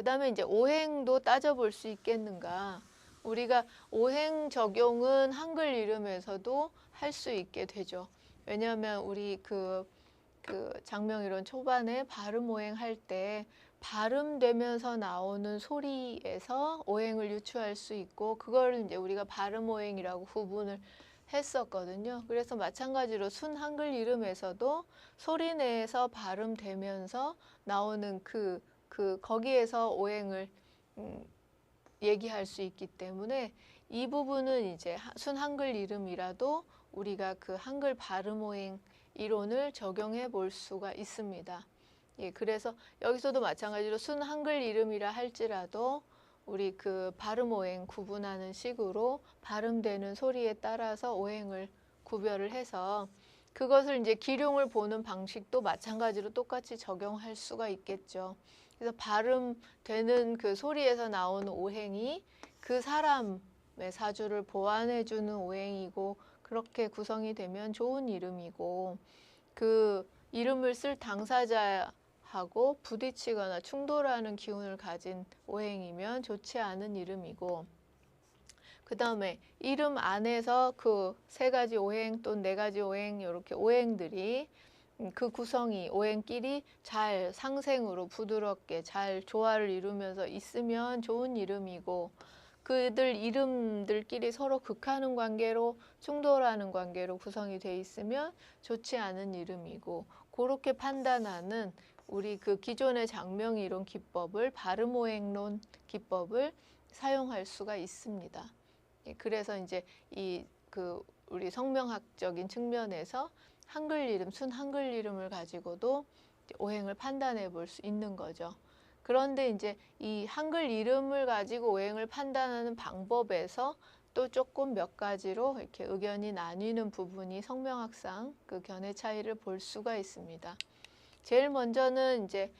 그 다음에 이제 오행도 따져볼 수 있겠는가. 우리가 오행 적용은 한글 이름에서도 할 수 있게 되죠. 왜냐하면 우리 그 장명이론 초반에 발음 오행 할 때 발음되면서 나오는 소리에서 오행을 유추할 수 있고, 그걸 이제 우리가 발음 오행이라고 구분을 했었거든요. 그래서 마찬가지로 순 한글 이름에서도 소리 내에서 발음되면서 나오는 거기에서 오행을 얘기할 수 있기 때문에 이 부분은 이제 순 한글 이름이라도 우리가 그 한글 발음 오행 이론을 적용해 볼 수가 있습니다. 예, 그래서 여기서도 마찬가지로 순 한글 이름이라 할지라도 우리 그 발음 오행 구분하는 식으로 발음되는 소리에 따라서 오행을 구별을 해서 그것을 이제 기룡을 보는 방식도 마찬가지로 똑같이 적용할 수가 있겠죠. 그래서 발음되는 그 소리에서 나오는 오행이 그 사람의 사주를 보완해 주는 오행이고, 그렇게 구성이 되면 좋은 이름이고, 그 이름을 쓸 당사자하고 부딪히거나 충돌하는 기운을 가진 오행이면 좋지 않은 이름이고, 그 다음에 이름 안에서 그 세 가지 오행 또는 네 가지 오행, 이렇게 오행들이 그 구성이 오행끼리 잘 상생으로 부드럽게 잘 조화를 이루면서 있으면 좋은 이름이고, 그들 이름들끼리 서로 극하는 관계로 충돌하는 관계로 구성이 돼 있으면 좋지 않은 이름이고, 그렇게 판단하는 우리 그 기존의 장명이론 기법을 발음오행론 기법을 사용할 수가 있습니다. 그래서 이제 우리 성명학적인 측면에서 한글 이름, 순 한글 이름을 가지고도 오행을 판단해 볼 수 있는 거죠. 그런데 이제 이 한글 이름을 가지고 오행을 판단하는 방법에서 또 조금 몇 가지로 이렇게 의견이 나뉘는 부분이 성명학상 그 견해 차이를 볼 수가 있습니다. 제일 먼저는 이제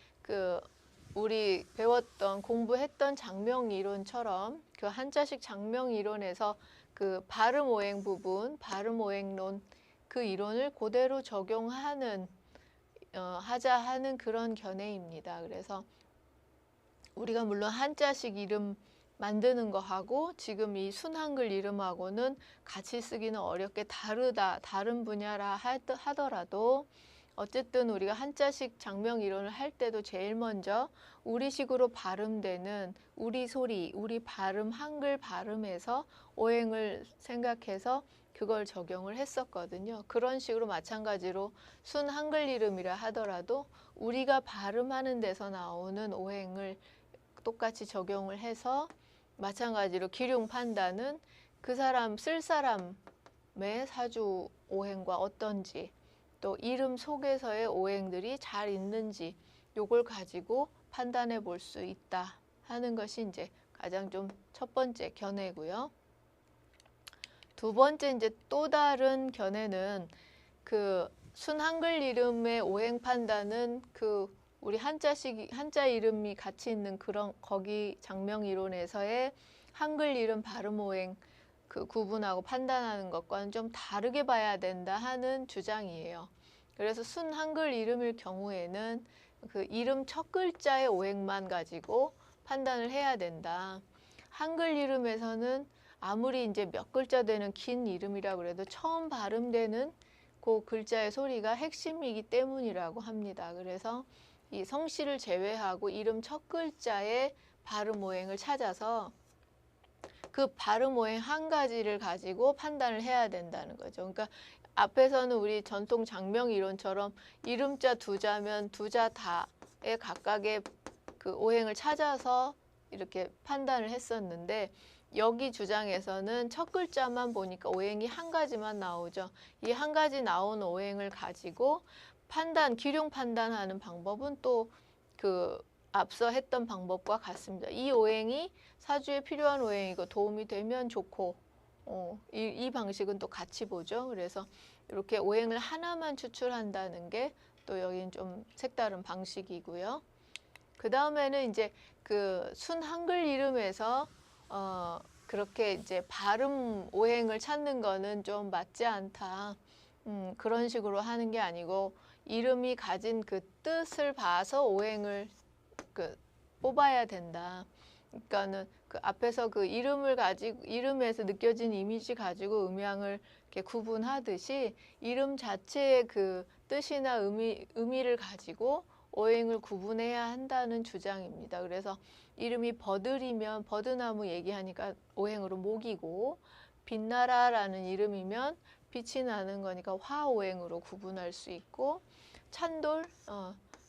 우리 배웠던 공부했던 장명 이론처럼 그 한자식 장명 이론에서 그 발음 오행 부분, 발음 오행론 그 이론을 그대로 적용하는 하자 하는 그런 견해입니다. 그래서 우리가 물론 한자식 이름 만드는 거하고 지금 이 순한글 이름하고는 같이 쓰기는 어렵게 다른 분야라 하더라도 어쨌든 우리가 한자식 장명 이론을 할 때도 제일 먼저 우리식으로 발음되는 우리 소리, 우리 발음, 한글 발음에서 오행을 생각해서 그걸 적용을 했었거든요. 그런 식으로 마찬가지로 순 한글 이름이라 하더라도 우리가 발음하는 데서 나오는 오행을 똑같이 적용을 해서 마찬가지로 기륭 판단은 그 사람 쓸 사람의 사주 오행과 어떤지, 또 이름 속에서의 오행들이 잘 있는지 요걸 가지고 판단해 볼 수 있다 하는 것이 이제 가장 좀 첫 번째 견해고요. 두 번째 이제 또 다른 견해는 그 순 한글 이름의 오행 판단은 우리 한자 이름이 같이 있는 그런 거기 장명 이론에서의 한글 이름 발음 오행 그 구분하고 판단하는 것과는 좀 다르게 봐야 된다 하는 주장이에요. 그래서 순 한글 이름일 경우에는 그 이름 첫 글자의 오행만 가지고 판단을 해야 된다. 한글 이름에서는 아무리 이제 몇 글자 되는 긴 이름이라 그래도 처음 발음되는 그 글자의 소리가 핵심이기 때문이라고 합니다. 그래서 이 성씨를 제외하고 이름 첫 글자의 발음 오행을 찾아서 그 발음 오행 한 가지를 가지고 판단을 해야 된다는 거죠. 그러니까 앞에서는 우리 전통 장명 이론처럼 이름자 두 자면 두 자 다의 각각의 그 오행을 찾아서 이렇게 판단을 했었는데, 여기 주장에서는 첫 글자만 보니까 오행이 한 가지만 나오죠. 이 한 가지 나온 오행을 가지고 기룡 판단하는 방법은 또 앞서 했던 방법과 같습니다. 이 오행이 사주에 필요한 오행이고 도움이 되면 좋고, 이 방식은 또 같이 보죠. 그래서 이렇게 오행을 하나만 추출한다는 게 또 여기는 좀 색다른 방식이고요. 그 다음에는 이제 순 한글 이름에서 그렇게 이제 발음 오행을 찾는 거는 좀 맞지 않다. 그런 식으로 하는 게 아니고 이름이 가진 그 뜻을 봐서 오행을 뽑아야 된다. 그러니까는 그 앞에서 그 이름을 가지고 이름에서 느껴진 이미지 가지고 음양을 이렇게 구분하듯이 이름 자체의 그 뜻이나 의미를 가지고 오행을 구분해야 한다는 주장입니다. 그래서 이름이 버들이면 버드나무 얘기하니까 오행으로 목이고, 빛나라라는 이름이면 빛이 나는 거니까 화오행으로 구분할 수 있고,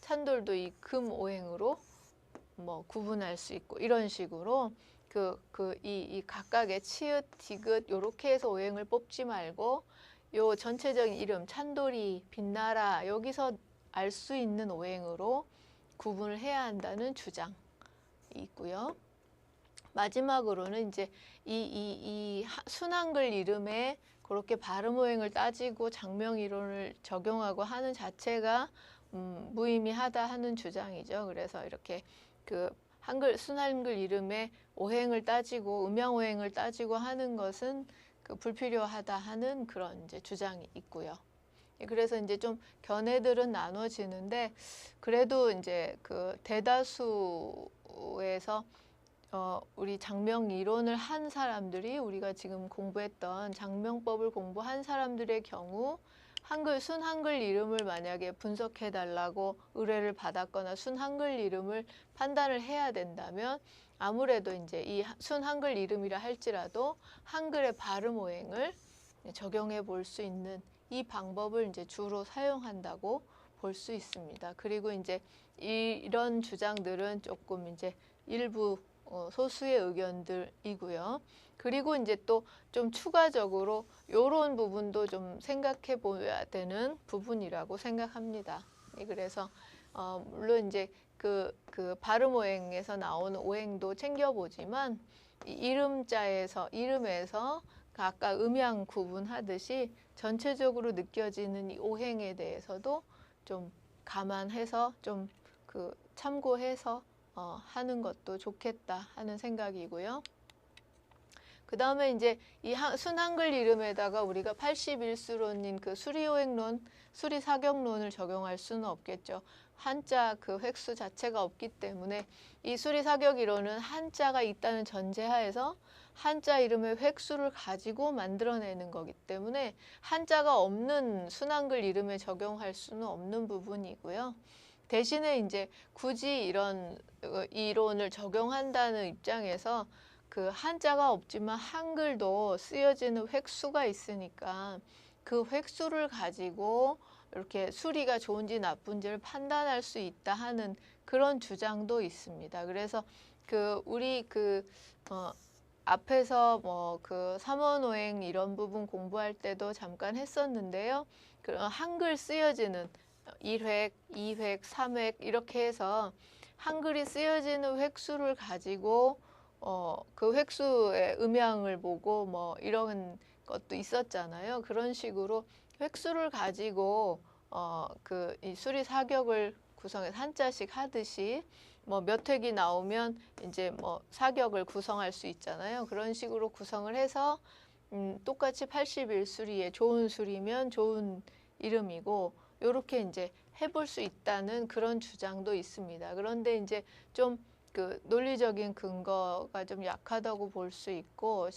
찬돌도 이 금오행으로 뭐 구분할 수 있고, 이런 식으로 이 각각의 치읓, 디귿 요렇게 해서 오행을 뽑지 말고 요 전체적인 이름 찬돌이, 빛나라 여기서 알 수 있는 오행으로 구분을 해야 한다는 주장이 있고요. 마지막으로는 이제 이 순한글 이름에 그렇게 발음 오행을 따지고 장명 이론을 적용하고 하는 자체가 무의미하다 하는 주장이죠. 그래서 이렇게 그 순한글 이름에 오행을 따지고 음양 오행을 따지고 하는 것은 그 불필요하다 하는 그런 이제 주장이 있고요. 그래서 이제 좀 견해들은 나눠지는데, 그래도 이제 그 대다수에서 우리 장명 이론을 한 사람들이, 우리가 지금 공부했던 장명법을 공부한 사람들의 경우 순한글 이름을 만약에 분석해 달라고 의뢰를 받았거나 순한글 이름을 판단을 해야 된다면 아무래도 이제 이 순한글 이름이라 할지라도 한글의 발음 오행을 적용해 볼 수 있는 이 방법을 이제 주로 사용한다고 볼 수 있습니다. 그리고 이제 이런 주장들은 조금 이제 일부 소수의 의견들이고요. 그리고 이제 또 좀 추가적으로 이런 부분도 좀 생각해 보아야 되는 부분이라고 생각합니다. 그래서 물론 이제 그 발음 오행에서 나오는 오행도 챙겨보지만 이름에서 아까 음양 구분하듯이 전체적으로 느껴지는 이 오행에 대해서도 좀 감안해서 좀 그 참고해서 하는 것도 좋겠다 하는 생각이고요. 그 다음에 이제 이 순한글 이름에다가 우리가 81수론인 그 수리오행론, 수리사격론을 적용할 수는 없겠죠. 한자 그 획수 자체가 없기 때문에 이 수리사격 이론은 한자가 있다는 전제하에서 한자 이름의 획수를 가지고 만들어내는 거기 때문에 한자가 없는 순한글 이름에 적용할 수는 없는 부분이고요. 대신에 이제 굳이 이런 이론을 적용한다는 입장에서 그 한자가 없지만 한글도 쓰여지는 획수가 있으니까 그 획수를 가지고 이렇게 수리가 좋은지 나쁜지를 판단할 수 있다 하는 그런 주장도 있습니다. 그래서 우리 앞에서 뭐 그 삼원오행 이런 부분 공부할 때도 잠깐 했었는데요. 한글 쓰여지는 1획, 2획, 3획 이렇게 해서 한글이 쓰여지는 획수를 가지고 그 획수의 음양을 보고 뭐 이런 것도 있었잖아요. 그런 식으로 획수를 가지고 이 수리 사격을 구성해서 한자씩 하듯이 뭐 몇 획이 나오면 이제 뭐 사격을 구성할 수 있잖아요. 그런 식으로 구성을 해서 똑같이 81수리에 좋은 수리면 좋은 이름이고 이렇게 이제 해볼 수 있다는 그런 주장도 있습니다. 그런데 이제 좀 그 논리적인 근거가 좀 약하다고 볼 수 있고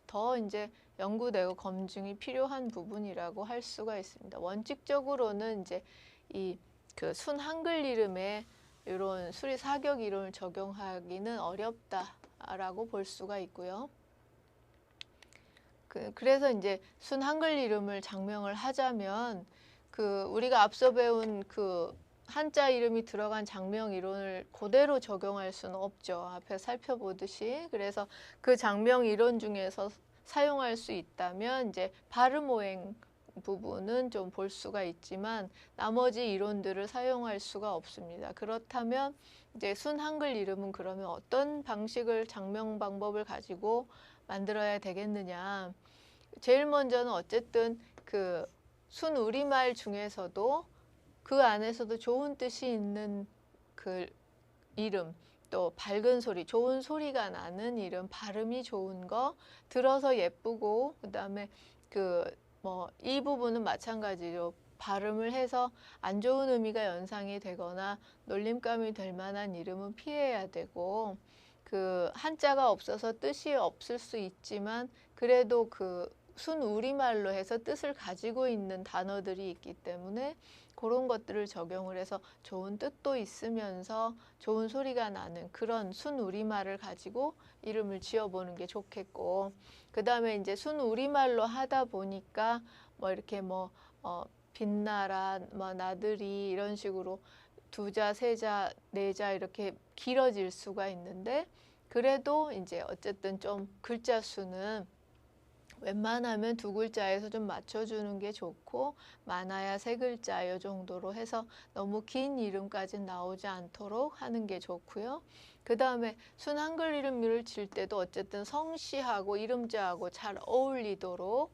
더 이제 연구되고 검증이 필요한 부분이라고 할 수가 있습니다. 원칙적으로는 이제 이 그 순한글 이름에 이런 수리 사격 이론을 적용하기는 어렵다라고 볼 수가 있고요. 그래서 이제 순한글 이름을 장명을 하자면 우리가 앞서 배운 한자 이름이 들어간 장명 이론을 그대로 적용할 수는 없죠. 앞에 살펴보듯이. 그래서 그 장명 이론 중에서 사용할 수 있다면 이제 발음 오행 부분은 좀 볼 수가 있지만 나머지 이론들을 사용할 수가 없습니다. 그렇다면 이제 순한글 이름은 그러면 어떤 방식을 장명 방법을 가지고 만들어야 되겠느냐. 제일 먼저는 어쨌든 순 우리말 중에서도 그 안에서도 좋은 뜻이 있는 그 이름, 또 밝은 소리, 좋은 소리가 나는 이름, 발음이 좋은 거, 들어서 예쁘고, 그다음에 이 부분은 마찬가지로 발음을 해서 안 좋은 의미가 연상이 되거나 놀림감이 될 만한 이름은 피해야 되고, 그 한자가 없어서 뜻이 없을 수 있지만 그래도 그 순우리말로 해서 뜻을 가지고 있는 단어들이 있기 때문에 그런 것들을 적용을 해서 좋은 뜻도 있으면서 좋은 소리가 나는 그런 순우리말을 가지고 이름을 지어보는 게 좋겠고, 그 다음에 이제 순우리말로 하다 보니까 뭐 이렇게 뭐 빛나라, 뭐 나들이 이런 식으로 두 자, 세 자, 네 자 이렇게 길어질 수가 있는데, 그래도 이제 어쨌든 좀 글자 수는 웬만하면 두 글자에서 좀 맞춰주는 게 좋고, 많아야 세 글자 이 정도로 해서 너무 긴 이름까지 나오지 않도록 하는 게 좋고요. 그 다음에 순 한글 이름을 질 때도 어쨌든 성씨하고 이름자하고 잘 어울리도록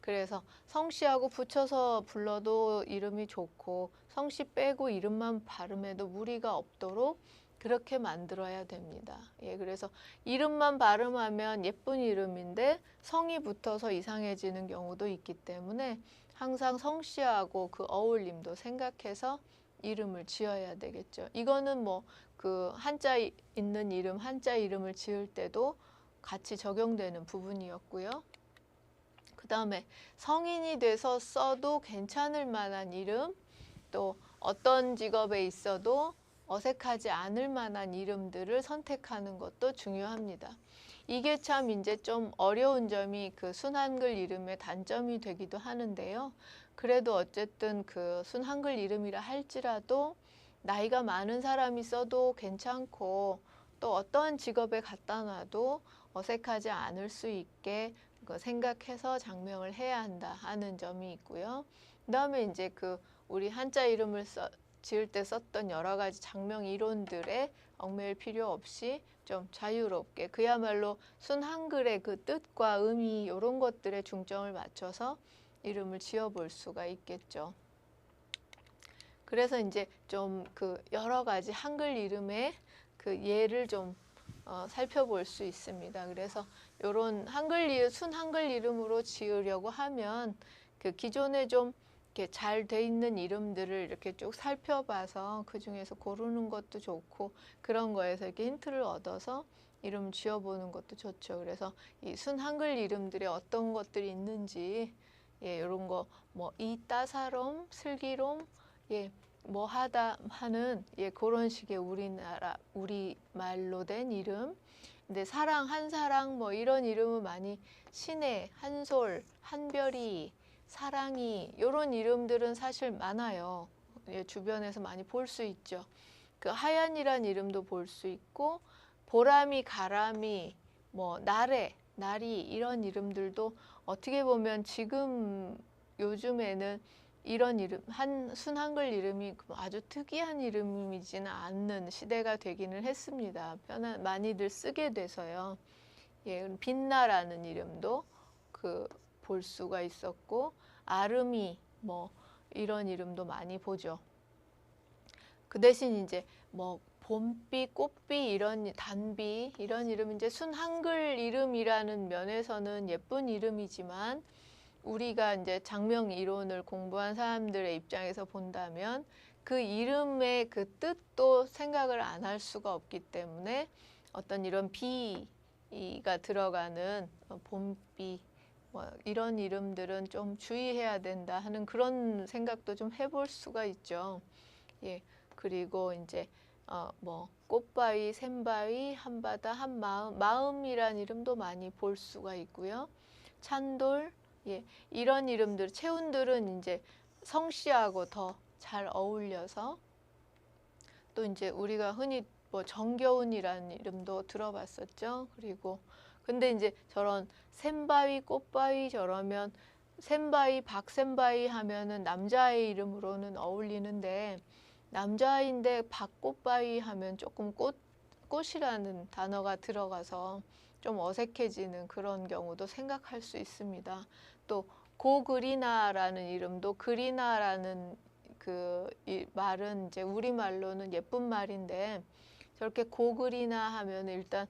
그래서 성씨하고 붙여서 불러도 이름이 좋고, 성씨 빼고 이름만 발음해도 무리가 없도록 그렇게 만들어야 됩니다. 예, 그래서 이름만 발음하면 예쁜 이름인데 성이 붙어서 이상해지는 경우도 있기 때문에 항상 성씨하고 그 어울림도 생각해서 이름을 지어야 되겠죠. 이거는 뭐 그 한자 있는 이름, 한자 이름을 지을 때도 같이 적용되는 부분이었고요. 그 다음에 성인이 돼서 써도 괜찮을 만한 이름, 또 어떤 직업에 있어도 어색하지 않을 만한 이름들을 선택하는 것도 중요합니다. 이게 참 이제 좀 어려운 점이 그 순한글 이름의 단점이 되기도 하는데요. 그래도 어쨌든 그 순한글 이름이라 할지라도 나이가 많은 사람이 써도 괜찮고, 또 어떠한 직업에 갖다 놔도 어색하지 않을 수 있게 생각해서 장명을 해야 한다 하는 점이 있고요. 그 다음에 이제 그 우리 한자 이름을 지을 때 썼던 여러 가지 장명 이론들에 얽매일 필요 없이 좀 자유롭게, 그야말로 순 한글의 그 뜻과 의미 이런 것들에 중점을 맞춰서 이름을 지어볼 수가 있겠죠. 그래서 이제 좀 그 여러 가지 한글 이름의 그 예를 좀 살펴볼 수 있습니다. 그래서 이런 순 한글 이름으로 지으려고 하면 그 기존에 좀 이렇게 잘 돼 있는 이름들을 이렇게 쭉 살펴봐서 그 중에서 고르는 것도 좋고, 그런 거에서 이렇게 힌트를 얻어서 이름 지어보는 것도 좋죠. 그래서 이 순 한글 이름들에 어떤 것들이 있는지, 예, 이런 거 뭐 이따사롬, 슬기롬, 예, 뭐 하다 하는, 예, 그런 식의 우리 말로 된 이름. 근데 사랑, 한사랑 뭐 이런 이름은 많이 신혜, 한솔, 한별이, 사랑이 이런 이름들은 사실 많아요. 예, 주변에서 많이 볼 수 있죠. 그 하얀이란 이름도 볼 수 있고, 보람이, 가람이, 뭐 나래, 나리 이런 이름들도 어떻게 보면 지금 요즘에는 이런 이름, 순 한글 이름이 아주 특이한 이름이지는 않는 시대가 되기는 했습니다. 많이들 쓰게 돼서요. 예, 빛나라는 이름도 볼 수가 있었고, 아름이 뭐 이런 이름도 많이 보죠. 그 대신 이제 뭐 봄비, 꽃비 이런 단비 이런 이름, 이제 순 한글 이름이라는 면에서는 예쁜 이름이지만 우리가 이제 장명 이론을 공부한 사람들의 입장에서 본다면 그 이름의 그 뜻도 생각을 안 할 수가 없기 때문에 어떤 이런 비가 들어가는 봄비 뭐 이런 이름들은 좀 주의해야 된다 하는 그런 생각도 좀 해볼 수가 있죠. 예, 그리고 이제 뭐 꽃바위, 샘바위, 한바다, 한마음, 마음이란 이름도 많이 볼 수가 있고요. 찬돌, 예, 이런 이름들, 체운들은 이제 성씨하고 더 잘 어울려서, 또 이제 우리가 흔히 뭐 정겨운이라는 이름도 들어봤었죠. 그리고 근데 이제 저런 샘바위, 꽃바위 저러면 샘바위, 박샘바위 하면은 남자의 이름으로는 어울리는데, 남자인데 박꽃바위 하면 조금 꽃이라는 단어가 들어가서 좀 어색해지는 그런 경우도 생각할 수 있습니다. 또 고그리나라는 이름도, 그리나라는 이 말은 이제 우리말로는 예쁜 말인데, 저렇게 고그리나 하면 일단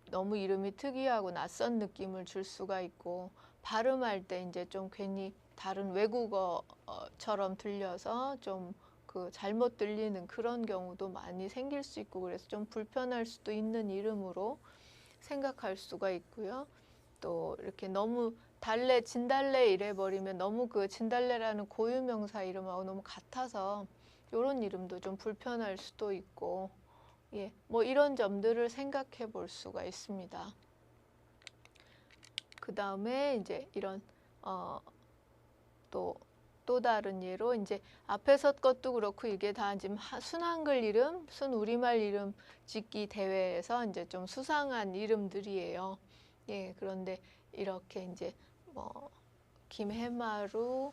너무 이름이 특이하고 낯선 느낌을 줄 수가 있고, 발음할 때 이제 좀 괜히 다른 외국어처럼 들려서 좀 그 잘못 들리는 그런 경우도 많이 생길 수 있고 그래서 좀 불편할 수도 있는 이름으로 생각할 수가 있고요. 또 이렇게 너무 달래, 진달래 이래 버리면 너무 그 진달래라는 고유명사 이름하고 너무 같아서 이런 이름도 좀 불편할 수도 있고 예, 뭐 이런 점들을 생각해 볼 수가 있습니다. 그 다음에 이제 이런 또 다른 예로 이제 앞에서 것도 그렇고 이게 다 지금 순한글 이름, 순우리말 이름 짓기 대회에서 이제 좀 수상한 이름들이에요. 예, 그런데 이렇게 이제 뭐 김해마루,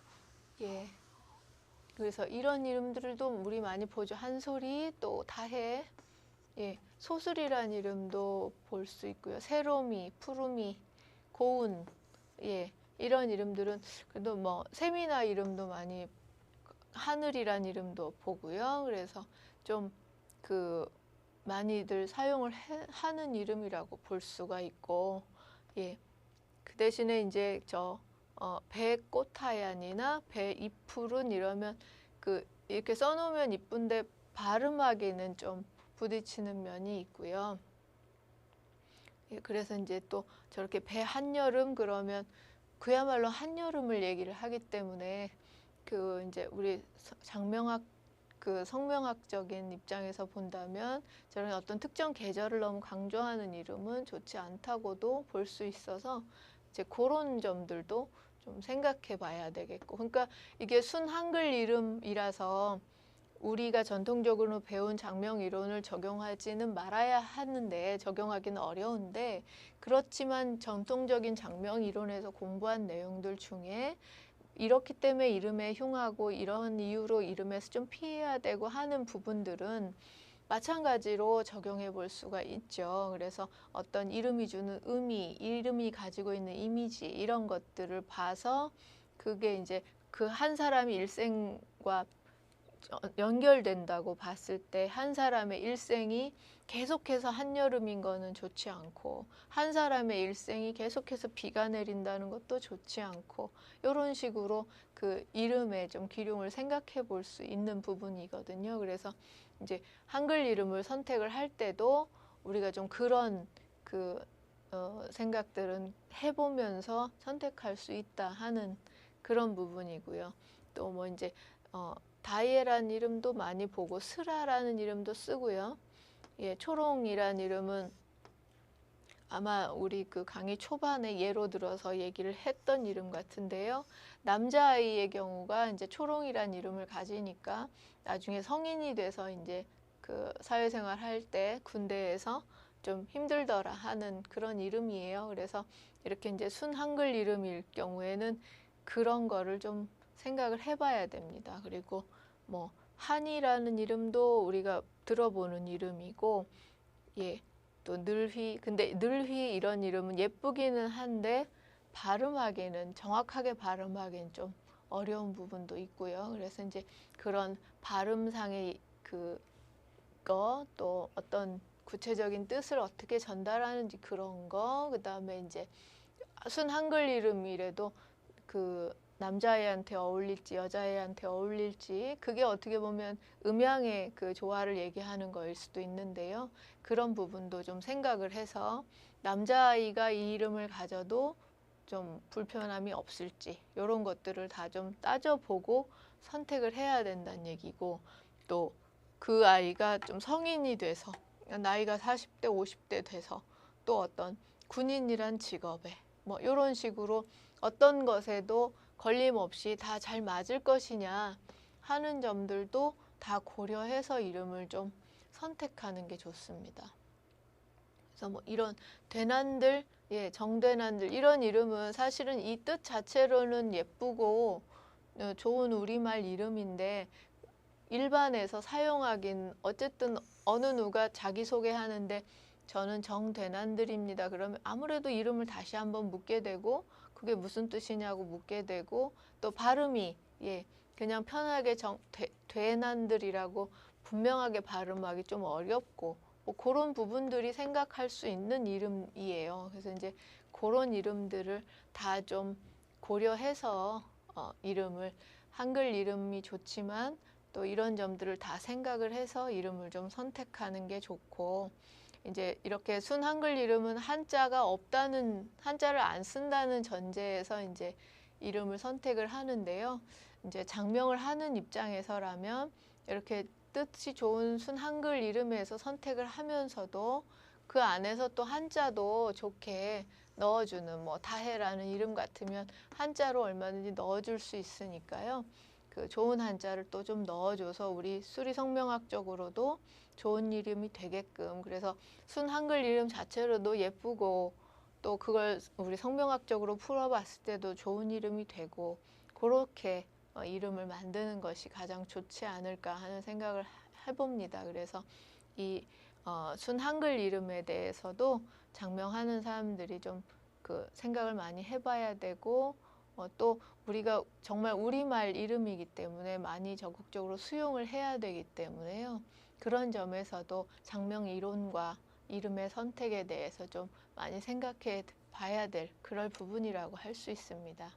예, 그래서 이런 이름들도 우리 많이 보죠. 한소리, 또 다해, 예, 소술이란 이름도 볼 수 있고요. 새로미, 푸르미, 고운, 예, 이런 이름들은 그래도 뭐 세미나 이름도 많이 하늘이란 이름도 보고요. 그래서 좀 그 많이들 사용을 하는 이름이라고 볼 수가 있고, 예, 그 대신에 이제 배꽃하얀이나 배이풀은 이러면 그 이렇게 써놓으면 이쁜데 발음하기는 좀 부딪히는 면이 있고요. 예, 그래서 이제 또 저렇게 배 한여름 그러면 그야말로 한여름을 얘기를 하기 때문에 그 이제 우리 장명학 그 성명학적인 입장에서 본다면 저런 어떤 특정 계절을 너무 강조하는 이름은 좋지 않다고도 볼 수 있어서 이제 그런 점들도 좀 생각해 봐야 되겠고 그러니까 이게 순 한글 이름이라서 우리가 전통적으로 배운 장명 이론을 적용하지는 말아야 하는데 적용하기는 어려운데 그렇지만 전통적인 장명 이론에서 공부한 내용들 중에 이렇기 때문에 이름에 흉하고 이런 이유로 이름에서 좀 피해야 되고 하는 부분들은 마찬가지로 적용해 볼 수가 있죠. 그래서 어떤 이름이 주는 의미, 이름이 가지고 있는 이미지 이런 것들을 봐서 그게 이제 그 한 사람의 일생과 연결된다고 봤을 때 한 사람의 일생이 계속해서 한여름인 거는 좋지 않고 한 사람의 일생이 계속해서 비가 내린다는 것도 좋지 않고 이런 식으로 그 이름의 좀 기룡을 생각해 볼 수 있는 부분이거든요. 그래서 이제 한글 이름을 선택을 할 때도 우리가 좀 그런 생각들은 해보면서 선택할 수 있다 하는 그런 부분이고요. 또 뭐 이제 다이애라는 이름도 많이 보고 스라라는 이름도 쓰고요. 예, 초롱이라는 이름은 아마 우리 그 강의 초반에 예로 들어서 얘기를 했던 이름 같은데요. 남자아이의 경우가 이제 초롱이라는 이름을 가지니까 나중에 성인이 돼서 이제 그 사회생활 할 때 군대에서 좀 힘들더라 하는 그런 이름이에요. 그래서 이렇게 이제 순 한글 이름일 경우에는 그런 거를 좀 생각을 해봐야 됩니다. 그리고 뭐 한이라는 이름도 우리가 들어보는 이름이고, 예, 또 늘휘. 근데 늘휘 이런 이름은 예쁘기는 한데 발음하기는 정확하게 발음하기는 좀 어려운 부분도 있고요. 그래서 이제 그런 발음상의 그거 또 어떤 구체적인 뜻을 어떻게 전달하는지 그런 거, 그 다음에 이제 순 한글 이름이라도 그 남자애한테 어울릴지 여자애한테 어울릴지 그게 어떻게 보면 음양의 그 조화를 얘기하는 거일 수도 있는데요. 그런 부분도 좀 생각을 해서 남자아이가 이 이름을 가져도 좀 불편함이 없을지 이런 것들을 다 좀 따져보고 선택을 해야 된다는 얘기고 또 그 아이가 좀 성인이 돼서 나이가 40대 50대 돼서 또 어떤 군인이란 직업에 뭐 이런 식으로 어떤 것에도 걸림없이 다 잘 맞을 것이냐 하는 점들도 다 고려해서 이름을 좀 선택하는 게 좋습니다. 그래서 뭐 이런 대난들, 예, 정대난들 이런 이름은 사실은 이 뜻 자체로는 예쁘고 좋은 우리말 이름인데 일반에서 사용하긴 어쨌든 어느 누가 자기소개하는데 저는 정대난들입니다. 그러면 아무래도 이름을 다시 한번 묻게 되고 그게 무슨 뜻이냐고 묻게 되고 또 발음이 예 그냥 편하게 대난들이라고 분명하게 발음하기 좀 어렵고 뭐 그런 부분들이 생각할 수 있는 이름이에요. 그래서 이제 그런 이름들을 다 좀 고려해서 이름을 한글 이름이 좋지만 또 이런 점들을 다 생각을 해서 이름을 좀 선택하는 게 좋고 이제 이렇게 순 한글 이름은 한자가 없다는 한자를 안 쓴다는 전제에서 이제 이름을 선택을 하는데요. 이제 장명을 하는 입장에서라면 이렇게 뜻이 좋은 순 한글 이름에서 선택을 하면서도 그 안에서 또 한자도 좋게 넣어주는 뭐 다혜라는 이름 같으면 한자로 얼마든지 넣어줄 수 있으니까요. 그 좋은 한자를 또 좀 넣어줘서 우리 수리 성명학적으로도 좋은 이름이 되게끔 그래서 순 한글 이름 자체로도 예쁘고 또 그걸 우리 성명학적으로 풀어봤을 때도 좋은 이름이 되고 그렇게 이름을 만드는 것이 가장 좋지 않을까 하는 생각을 해봅니다. 그래서 이 순 한글 이름에 대해서도 장명하는 사람들이 좀 그 생각을 많이 해봐야 되고 또 우리가 정말 우리말 이름이기 때문에 많이 적극적으로 수용을 해야 되기 때문에요. 그런 점에서도 장명 이론과 이름의 선택에 대해서 좀 많이 생각해 봐야 될 그럴 부분이라고 할 수 있습니다.